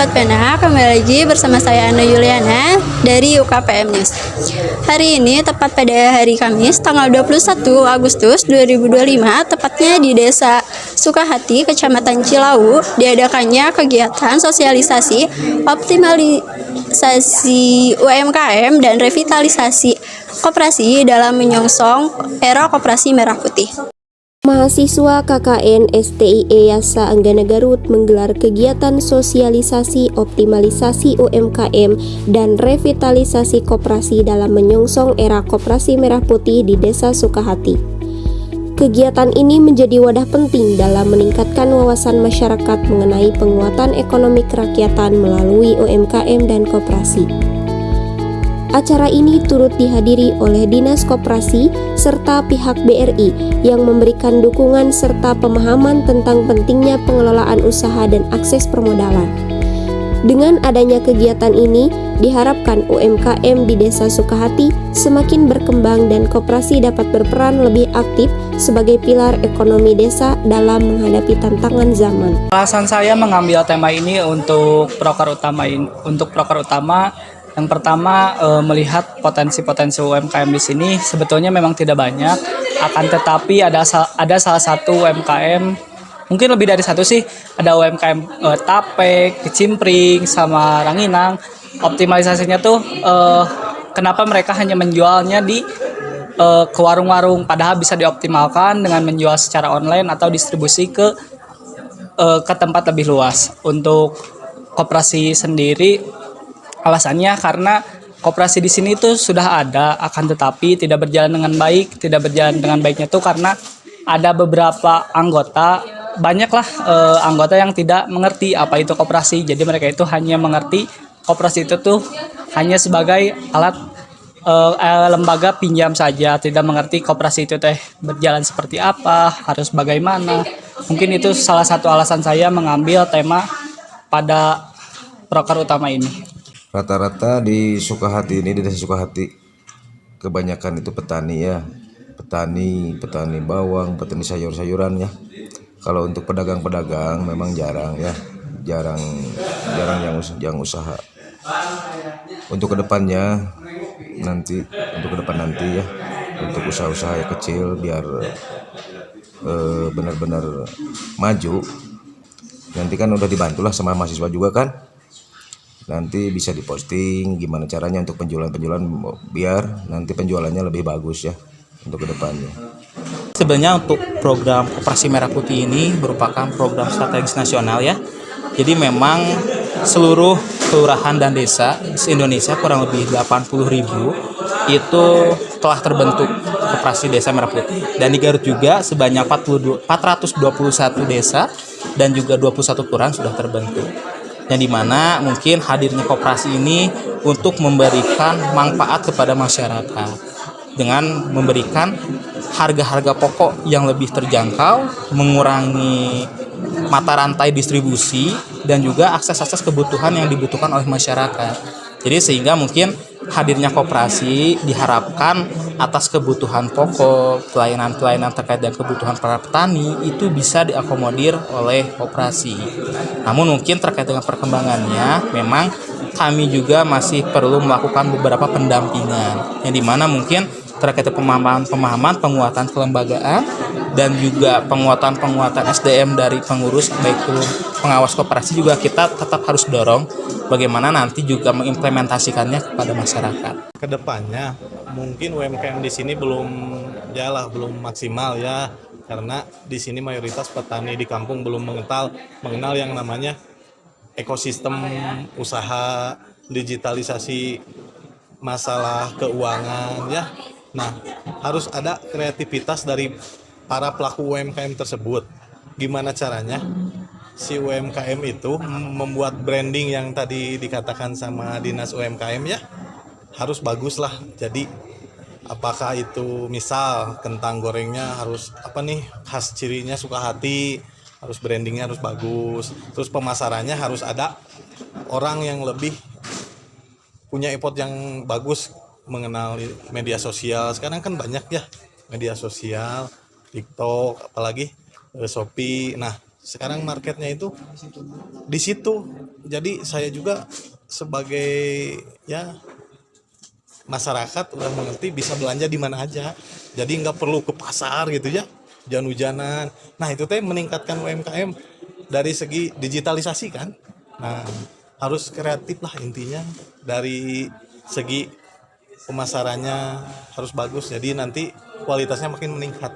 Sobat Pena, kembali lagi bersama saya Ana Yuliana dari UKPM News. Hari ini tepat pada hari Kamis tanggal 21 Agustus 2025, tepatnya di Desa Sukahati, Kecamatan Cilawu, diadakannya kegiatan sosialisasi, optimalisasi UMKM dan revitalisasi koperasi dalam menyongsong era koperasi merah putih. Mahasiswa KKN STIE Yasa Anggana Garut menggelar kegiatan sosialisasi optimalisasi UMKM dan revitalisasi koperasi dalam menyongsong era koperasi merah putih di Desa Sukahati. Kegiatan ini menjadi wadah penting dalam meningkatkan wawasan masyarakat mengenai penguatan ekonomi kerakyatan melalui UMKM dan koperasi. Acara ini turut dihadiri oleh Dinas Koperasi serta pihak BRI yang memberikan dukungan serta pemahaman tentang pentingnya pengelolaan usaha dan akses permodalan. Dengan adanya kegiatan ini, diharapkan UMKM di Desa Sukahati semakin berkembang dan koperasi dapat berperan lebih aktif sebagai pilar ekonomi desa dalam menghadapi tantangan zaman. Alasan saya mengambil tema ini untuk proker utama. Yang pertama, melihat potensi-potensi UMKM di sini sebetulnya memang tidak banyak, akan tetapi ada salah satu UMKM, mungkin lebih dari satu sih, ada UMKM Tape, Kicimpring, sama Ranginang. Optimalisasinya tuh kenapa mereka hanya menjualnya ke warung-warung, padahal bisa dioptimalkan dengan menjual secara online atau distribusi ke tempat lebih luas. Untuk koperasi sendiri, alasannya karena koperasi di sini tuh sudah ada, akan tetapi tidak berjalan dengan baik. Tidak berjalan dengan baiknya tuh karena ada beberapa anggota, banyaklah anggota yang tidak mengerti apa itu koperasi. Jadi mereka itu hanya mengerti koperasi itu tuh hanya sebagai alat lembaga pinjam saja, tidak mengerti koperasi itu teh berjalan seperti apa, harus bagaimana. Mungkin itu salah satu alasan saya mengambil tema pada proker utama ini. Rata-rata di Sukahati ini, di Desa Sukahati, kebanyakan itu petani ya, petani bawang, petani sayur-sayuran ya. Kalau untuk pedagang-pedagang memang jarang yang usaha. Untuk kedepannya nanti ya, untuk usaha-usaha yang kecil biar benar-benar maju. Nanti kan udah dibantulah sama mahasiswa juga kan. Nanti bisa diposting gimana caranya untuk penjualan biar nanti penjualannya lebih bagus ya untuk kedepannya. Sebenarnya untuk program Koperasi Merah Putih ini merupakan program strategis nasional ya. Jadi memang seluruh kelurahan dan desa se-Indonesia kurang lebih 80.000 itu telah terbentuk Koperasi Desa Merah Putih. Dan di Garut juga sebanyak 421 desa dan juga 21 kelurahan sudah terbentuk. Yang dimana mungkin hadirnya koperasi ini untuk memberikan manfaat kepada masyarakat dengan memberikan harga-harga pokok yang lebih terjangkau, mengurangi mata rantai distribusi, dan juga akses-akses kebutuhan yang dibutuhkan oleh masyarakat. Jadi sehingga mungkin hadirnya koperasi diharapkan atas kebutuhan pokok, pelayanan-pelayanan terkait dengan kebutuhan para petani itu bisa diakomodir oleh koperasi. Namun mungkin terkait dengan perkembangannya memang kami juga masih perlu melakukan beberapa pendampingan yang dimana mungkin terkait pemahaman penguatan kelembagaan dan juga penguatan SDM dari pengurus baik itu pengawas koperasi juga kita tetap harus dorong bagaimana nanti juga mengimplementasikannya kepada masyarakat. Kedepannya mungkin UMKM di sini belum maksimal ya, karena di sini mayoritas petani di kampung belum mengenal yang namanya ekosistem usaha, digitalisasi masalah keuangan ya. Nah, harus ada kreativitas dari para pelaku UMKM tersebut. Gimana caranya si UMKM itu membuat branding yang tadi dikatakan sama Dinas UMKM ya, harus bagus lah. Jadi apakah itu misal kentang gorengnya harus khas cirinya Sukahati, harus brandingnya harus bagus. Terus pemasarannya harus ada orang yang lebih punya effort yang bagus mengenal media sosial. Sekarang kan banyak ya media sosial, TikTok, apalagi Shopee. Nah, Sekarang marketnya itu di situ. Jadi saya juga sebagai ya masyarakat udah mengerti bisa belanja di mana aja. Jadi nggak perlu ke pasar gitu ya, hujan-hujanan. Nah itu teh meningkatkan UMKM dari segi digitalisasi kan. Nah harus kreatif lah intinya, dari segi pemasarannya harus bagus. Jadi nanti kualitasnya makin meningkat.